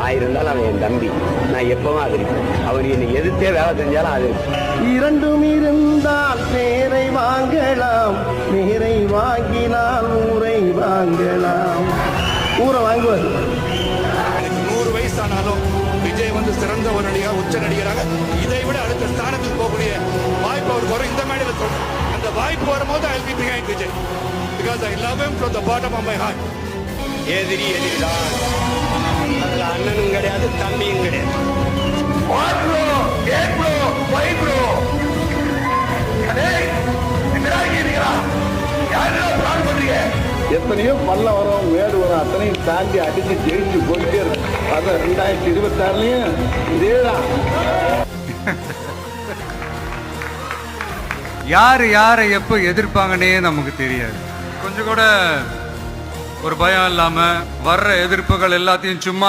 ஆயிருந்தாலும் அவன் என் தம்பி. நான் எப்பவும் ஆதரிப்பேன். அவன் என்னை எதிர்த்தே வேலை செஞ்சாலும் அது இரண்டும் இருந்தால் பேரை வாங்கலாம், பேரை வாங்கினால் ஊரை வாங்கலாம். ஊரை வாங்குவார். 100 வயசானாலும் விஜய் வந்து சிறந்த ஒரு நடிகர், உச்ச நடிகராக இதை விட அடுத்த ஸ்தானத்துக்கு போகக்கூடிய வாய்ப்பு அவருக்கு வரும். இந்த மேடையில் சொல்றேன், அந்த வாய்ப்பு வரும்போது I will be behind Vijay, because I love him from the bottom of my heart. எதிரி எதிரிதான், அதுல அண்ணனும் கிடையாது தம்பியும் கிடையாது. எத்தனையோ பல்ல வரும், மேடு வரும், அத்தனையும் தாண்டி அடிச்சு ஜெயிச்சு போயிட்டே இருக்கும். அது 2026லயும் இதேதான். யார் யாரை எப்போ எதிர்ப்பாங்கன்னே நமக்கு தெரியாது. கொஞ்சம் கூட ஒரு பயம் இல்லாமல் வர்ற எதிர்ப்புகள் எல்லாத்தையும் சும்மா